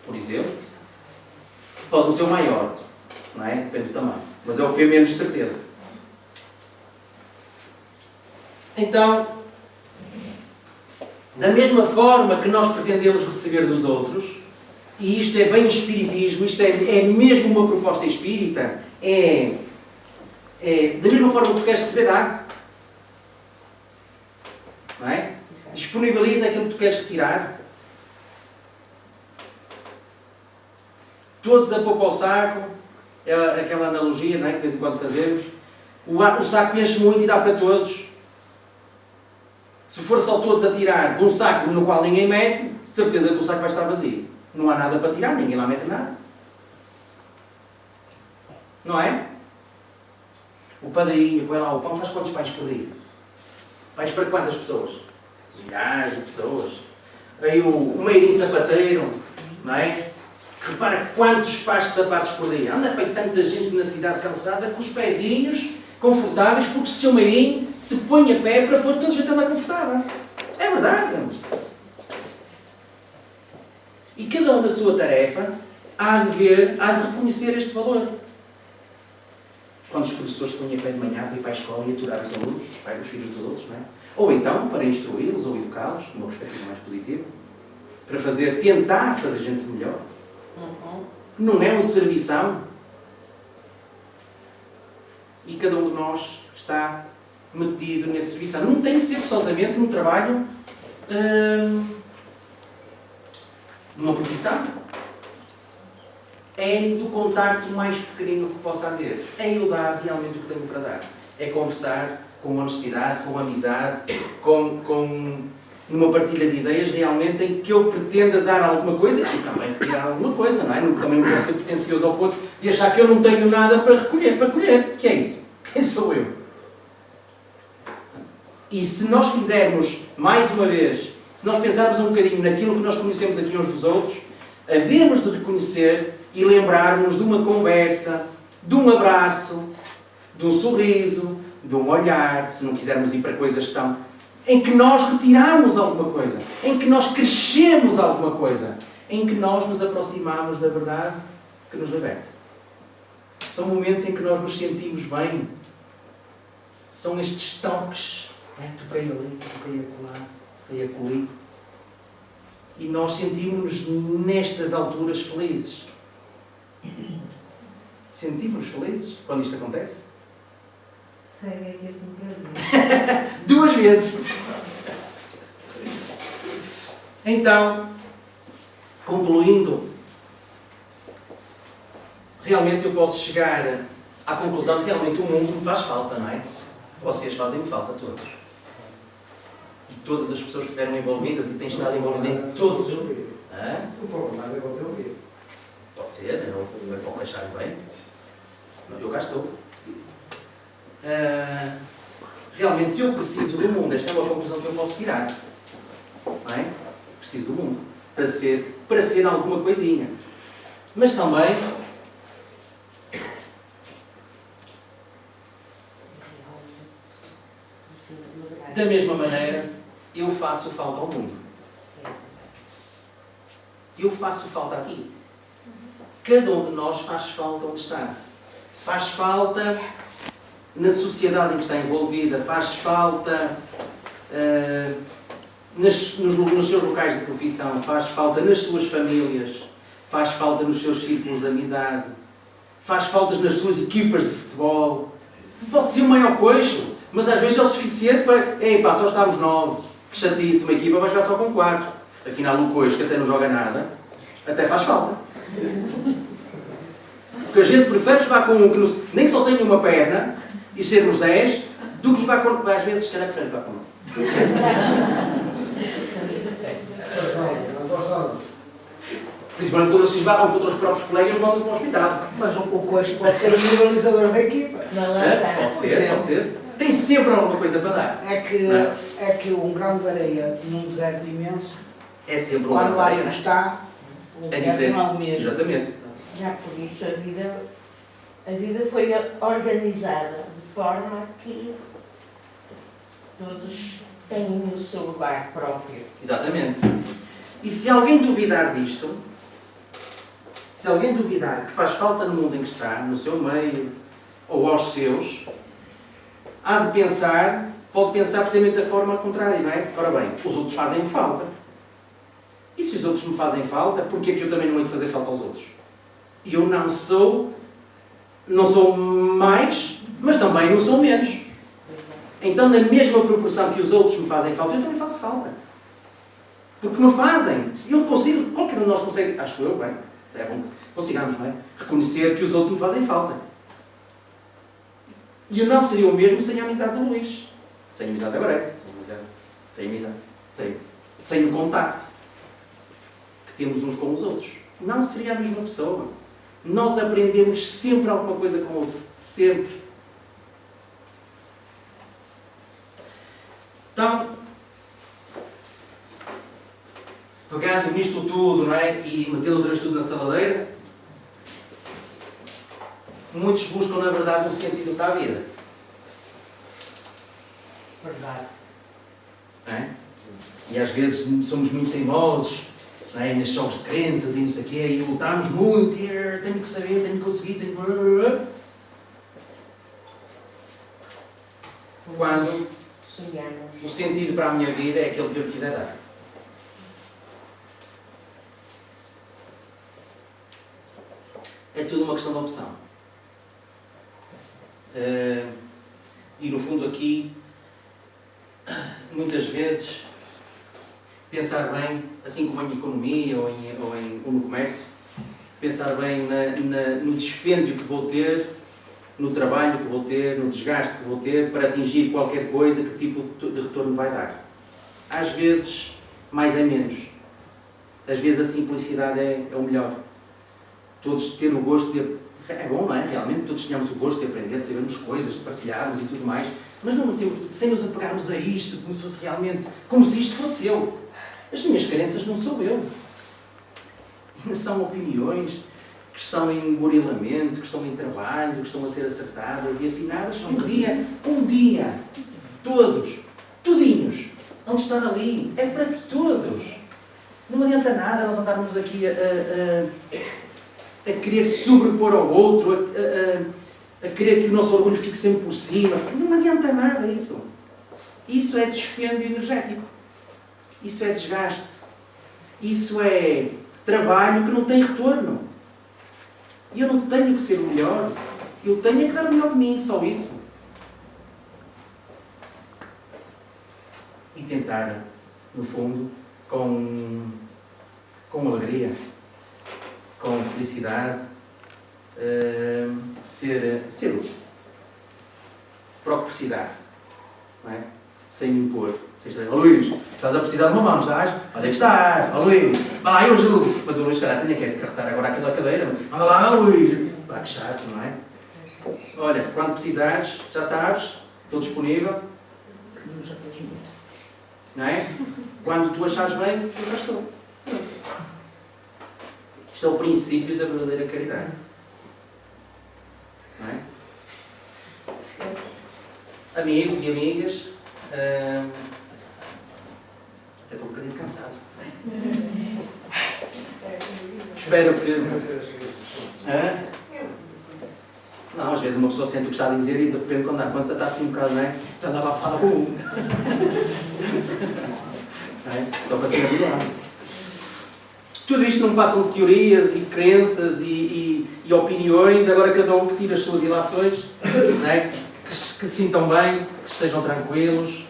Por exemplo, pode não ser o maior, não é? Depende do tamanho. Mas é o P menos de certeza. Então, da mesma forma que nós pretendemos receber dos outros, e isto é bem espiritismo, isto é mesmo uma proposta espírita, da mesma forma que tu queres receber, dá. Não é? Disponibiliza aquilo que tu queres retirar. Todos a pôr para o saco, é aquela analogia, não é? Que de vez em quando fazemos. O saco enche muito e dá para todos. Se for só todos a tirar de um saco no qual ninguém mete, de certeza que o saco vai estar vazio. Não há nada para tirar, ninguém lá mete nada. Não é? O padrinho põe lá o pão, faz quantos pães por dia? Pães para quantas pessoas? Milhares de pessoas. Aí o meirinho sapateiro, não é? Repara quantos pares de sapatos por dia. Anda para aí tanta gente na cidade calçada com os pezinhos confortáveis, porque o seu meirinho se põe a pé para pôr toda a gente a andar confortável. É verdade. E cada um na sua tarefa há de reconhecer este valor. Quando os professores se põem a pé de manhã para ir para a escola e aturar os alunos, os filhos dos outros, não é? Ou então para instruí-los ou educá-los, numa perspectiva mais positiva, para tentar fazer gente melhor. Não é um servição. E cada um de nós está metido nesse serviço. Não tem que ser forçosamente num trabalho, numa profissão. É do contacto mais pequenino que possa haver. É eu dar realmente o que tenho para dar. É conversar com honestidade, com amizade, numa partilha de ideias realmente em que eu pretenda dar alguma coisa e também retirar alguma coisa, não é? Também não posso ser pretencioso ao ponto de achar que eu não tenho nada para colher. Que é isso? Quem sou eu? E se nós fizermos, mais uma vez, se nós pensarmos um bocadinho naquilo que nós conhecemos aqui uns dos outros, havemos de reconhecer e lembrarmos de uma conversa, de um abraço, de um sorriso, de um olhar, se não quisermos ir para coisas tão... em que nós retiramos alguma coisa, em que nós crescemos alguma coisa, em que nós nos aproximamos da verdade que nos liberta. São momentos em que nós nos sentimos bem. São estes toques. Toquei ali, toquei acolá, toquei acolhi. E nós sentimos-nos nestas alturas felizes. Sentimos-nos felizes quando isto acontece? Segue aqui a democracia. 2 vezes. Então, concluindo, realmente eu posso chegar à conclusão que realmente o mundo me faz falta, não é? Vocês fazem-me falta, todos. E todas as pessoas que estiveram envolvidas e têm estado envolvidas em todos os... Hã? Se for mais, eu vou ter o quê? Pode ser, eu vou achar bem. Eu cá estou. Realmente eu preciso do mundo. Esta é uma conclusão que eu posso tirar. Não é? Preciso do mundo. Para ser alguma coisinha. Mas também... Da mesma maneira, eu faço falta ao mundo. Eu faço falta aqui. Cada um de nós faz falta onde está. Faz falta na sociedade em que está envolvida, faz falta nos seus locais de profissão, faz falta nas suas famílias, faz falta nos seus círculos de amizade, faz falta nas suas equipas de futebol. Pode ser o maior coixo, mas às vezes é o suficiente para... Ei pá, só estamos 9. Que chatice, uma equipa vai jogar só com 4. Afinal, o coixo que até não joga nada, até faz falta. Porque a gente prefere jogar com um que nem que só tenha uma perna e sermos 10, do que jogar com... Às vezes, se calhar, prefere jogar com um. Principalmente quando se esbarram contra os próprios colegas, vão para o hospital. Mas o coxo pode ser o rivalizador da equipa. Pode ser, pode ser. Tem sempre alguma coisa para dar. É que um grão de areia num deserto imenso, É sempre um quando lá areia. está, o É deserto diferente. não é o mesmo. Exatamente. Já por isso a vida foi organizada de forma que todos têm o seu lugar próprio. Exatamente. E se alguém duvidar disto, se alguém duvidar que faz falta no mundo em que está, no seu meio, ou aos seus, há de pensar, pode pensar precisamente da forma contrária, não é? Ora bem, os outros fazem falta. E se os outros me fazem falta, porquê é que eu também não hei de fazer falta aos outros? E eu não sou mais, mas também não sou menos. Então, na mesma proporção que os outros me fazem falta, eu também faço falta. Porque me fazem. Se eu consigo, qualquer um de nós consegue, acho eu, bem, se é bom que consigamos, não é? Reconhecer que os outros me fazem falta. E eu não seria o mesmo sem a amizade do Luís. Sem a amizade da Gorete. Sem o contacto que temos uns com os outros. Não seria a mesma pessoa. Nós aprendemos sempre alguma coisa com o outro. Sempre. Então, pegando nisto tudo, não é? E metendo outra vez tudo na saladeira, muitos buscam, na verdade, um sentido para a vida. Verdade. Não é? E às vezes somos muito teimosos, não é? Nos jogos de crenças e não sei o quê, e lutamos muito, e tenho que saber, tenho que conseguir, tenho que... Quando Sonhamos. o sentido para a minha vida é aquele que eu quiser dar. É tudo uma questão de opção. E no fundo aqui, muitas vezes, pensar bem, assim como em economia ou no comércio, pensar bem no dispêndio que vou ter, no trabalho que vou ter, no desgaste que vou ter para atingir qualquer coisa, que tipo de retorno vai dar. Às vezes, mais é menos. Às vezes a simplicidade é o melhor. Todos ter o gosto de... É bom, não é? Realmente todos tínhamos o gosto de aprender, de sabermos coisas, de partilharmos e tudo mais, mas não temos, sem nos apegarmos a isto, como se fosse realmente, como se isto fosse eu. As minhas crenças não sou eu. São opiniões que estão em burilamento, que estão em trabalho, que estão a ser acertadas e afinadas. Um dia, todos, tudinhos, vão estar ali. É para todos. Não adianta nada nós andarmos aqui a querer sobrepor ao outro, a querer que o nosso orgulho fique sempre por cima. Não adianta nada isso. Isso é dispêndio energético. Isso é desgaste. Isso é trabalho que não tem retorno. E eu não tenho que ser o melhor. Eu tenho que dar o melhor de mim, só isso. E tentar, no fundo, com alegria, com felicidade, ser útil. Para o que precisar. Não é? Sem me impor. Ó Luís, estás a precisar de uma mão, não estás? Olha que estás, ó Luís, vai lá, eu ajudo. Mas o Luís, calhar, tinha que carregar agora aquela cadeira. Anda lá, Luís. Pá, que chato, não é? Olha, quando precisares, já sabes, estou disponível. Não é? Quando tu achares bem, eu já estou. Isto é o princípio da verdadeira caridade. Não é? Amigos e amigas, até estou um bocadinho cansado. Espero que... Não, às vezes uma pessoa sente o que está a dizer e de repente quando dá conta está assim um bocado, não é? Está a dar lá para não é? Só para ser avisado. Tudo isto não passam de teorias e crenças e opiniões, agora cada um que tira as suas ilações, não é? Que se sintam bem, que estejam tranquilos.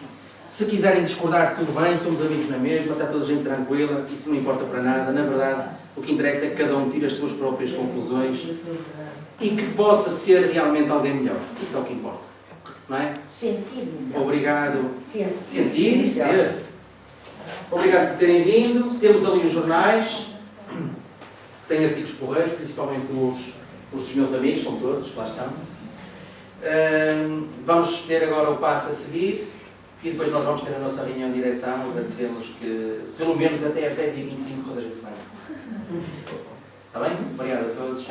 Se quiserem discordar, tudo bem, somos amigos na mesma, está toda a gente tranquila, isso não importa para nada. Na verdade, o que interessa é que cada um tire as suas próprias conclusões e que possa ser realmente alguém melhor. Isso é o que importa. Não é? Sentir melhor. Obrigado. Sentir e ser. Obrigado por terem vindo. Temos ali os jornais. Tem artigos porreiros, principalmente os dos meus amigos, são todos, lá estão. Vamos ter agora o passo a seguir e depois nós vamos ter a nossa reunião de direção. Agradecemos que, pelo menos até às 10h25, toda a gente se vai. Está bem? Obrigado a todos.